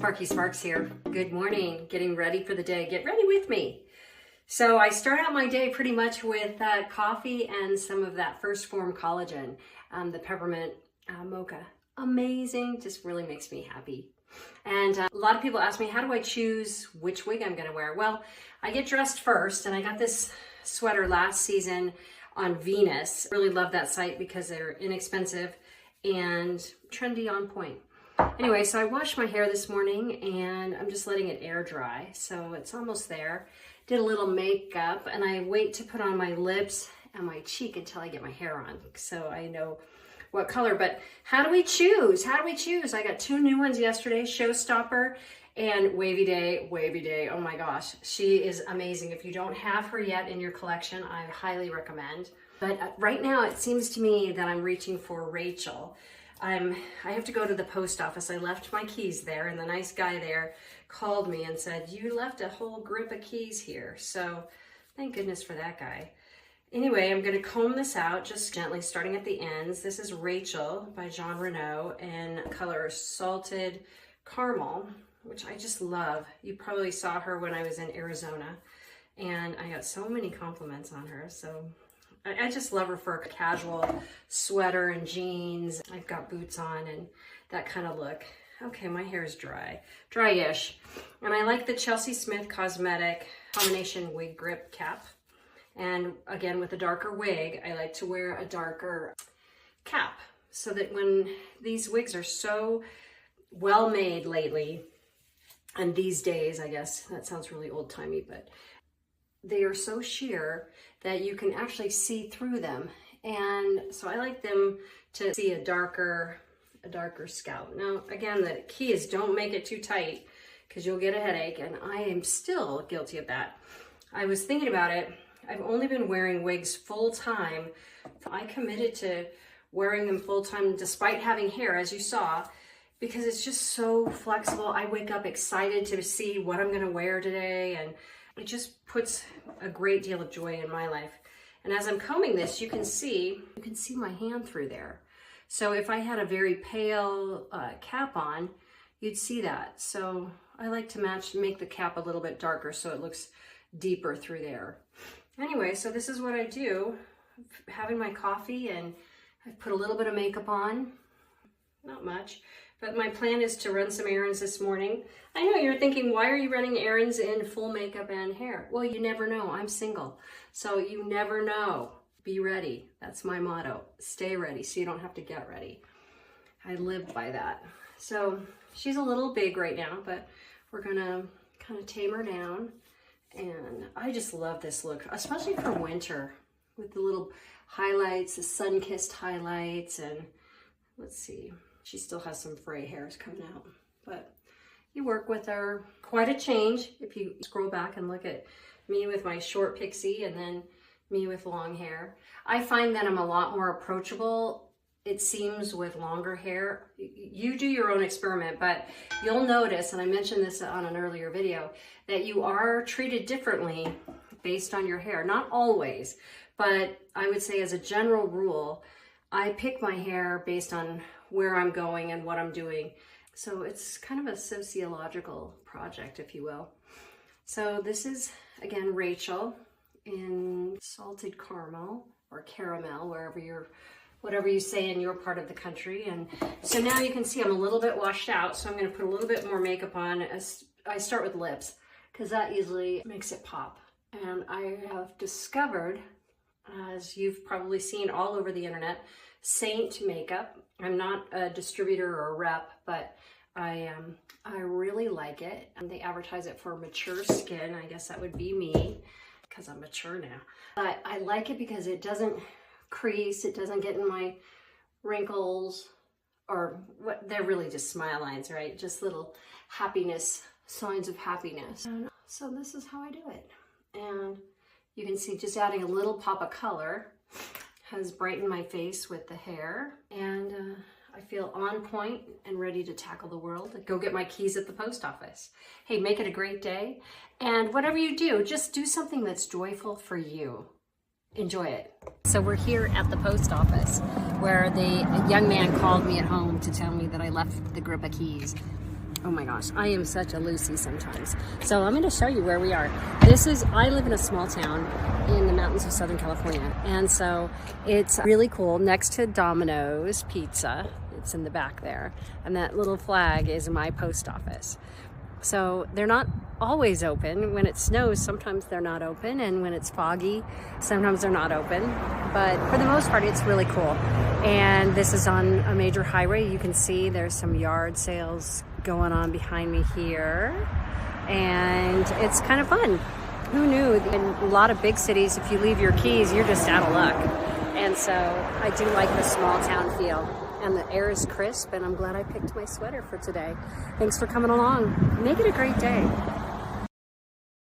Sparky Sparks here. Good morning. Getting ready for the day. Get ready with me. So I start out my day pretty much with coffee and some of that first form collagen, the peppermint mocha. Amazing. Just really makes me happy. And a lot of people ask me, how do I choose which wig I'm going to wear? Well, I get dressed first, and I got this sweater last season on Venus. Really love that site because they're inexpensive and trendy, on point. Anyway, so I washed my hair this morning and I'm just letting it air dry. So it's almost there. Did a little makeup, and I wait to put on my lips and my cheek until I get my hair on, so I know what color. But how do we choose? How do we choose? I got two new ones yesterday, Showstopper and Wavy Day. Wavy Day, oh my gosh, she is amazing. If you don't have her yet in your collection, I highly recommend. But right now it seems to me that I'm reaching for Rachel. I have to go to the post office. I left my keys there, and the nice guy there called me and said, you left a whole grip of keys here. So thank goodness for that guy. Anyway, I'm going to comb this out just gently, starting at the ends. This is Rachel by Jean Renault, and color Salted Caramel, which I just love. You probably saw her when I was in Arizona, and I got so many compliments on her. So I just love her for a casual sweater and jeans. I've got boots on and that kind of look. Okay, my hair is dry-ish. And I like the Chelsea Smith Cosmetic combination wig grip cap. And again, with a darker wig, I like to wear a darker cap so that when these wigs are so well made lately, and these days, I guess, that sounds really old-timey, but they are so sheer that you can actually see through them. And so I like them to see a darker scalp. Now, again, the key is don't make it too tight because you'll get a headache, and I am still guilty of that. I was thinking about it. I've only been wearing wigs full-time. I committed to wearing them full-time despite having hair, as you saw, because it's just so flexible. I wake up excited to see what I'm going to wear today, and it just puts a great deal of joy in my life. And as I'm combing this, you can see my hand through there. So if I had a very pale cap on, you'd see that. So I like to make the cap a little bit darker so it looks deeper through there. Anyway, so this is what I do. Having my coffee, and I've put a little bit of makeup on. Not much. But my plan is to run some errands this morning. I know you're thinking, why are you running errands in full makeup and hair? Well, you never know. I'm single. So you never know. Be ready. That's my motto. Stay ready so you don't have to get ready. I live by that. So she's a little big right now, but we're going to kind of tame her down. And I just love this look, especially for winter, with the little highlights, the sun-kissed highlights. And let's see. She still has some fray hairs coming out, but you work with her. Quite a change if you scroll back and look at me with my short pixie and then me with long hair. I find that I'm a lot more approachable, it seems, with longer hair. You do your own experiment, but you'll notice, and I mentioned this on an earlier video, that you are treated differently based on your hair. Not always, but I would say as a general rule, I pick my hair based on where I'm going and what I'm doing. So it's kind of a sociological project, if you will. So this is, again, Rachel in Salted Caramel or Caramel, whatever you say in your part of the country. And so now you can see I'm a little bit washed out, so I'm going to put a little bit more makeup on. I start with lips because that usually makes it pop. And I have discovered, as you've probably seen all over the internet, Saint makeup. I'm not a distributor or a rep, but I really like it. And they advertise it for mature skin. I guess that would be me because I'm mature now. But I like it because it doesn't crease. It doesn't get in my wrinkles, or what, they're really just smile lines, right? Just little happiness, signs of happiness. And so this is how I do it. And you can see just adding a little pop of color has brightened my face with the hair, and I feel on point and ready to tackle the world. Go get my keys at the post office. Hey, make it a great day, and whatever you do, just do something that's joyful for you. Enjoy it. So we're here at the post office where the young man called me at home to tell me that I left the grip of keys. Oh my gosh, I am such a Lucy sometimes. So I'm going to show you where we are. I live in a small town in the mountains of Southern California. And so it's really cool. Next to Domino's Pizza, it's in the back there. And that little flag is my post office. So they're not always open. When it snows, sometimes they're not open. And when it's foggy, sometimes they're not open. But for the most part, it's really cool. And this is on a major highway. You can see there's some yard sales going on behind me here. And it's kind of fun. Who knew? In a lot of big cities, if you leave your keys, you're just out of luck. And so I do like the small town feel. And the air is crisp, and I'm glad I picked my sweater for today. Thanks for coming along. Make it a great day.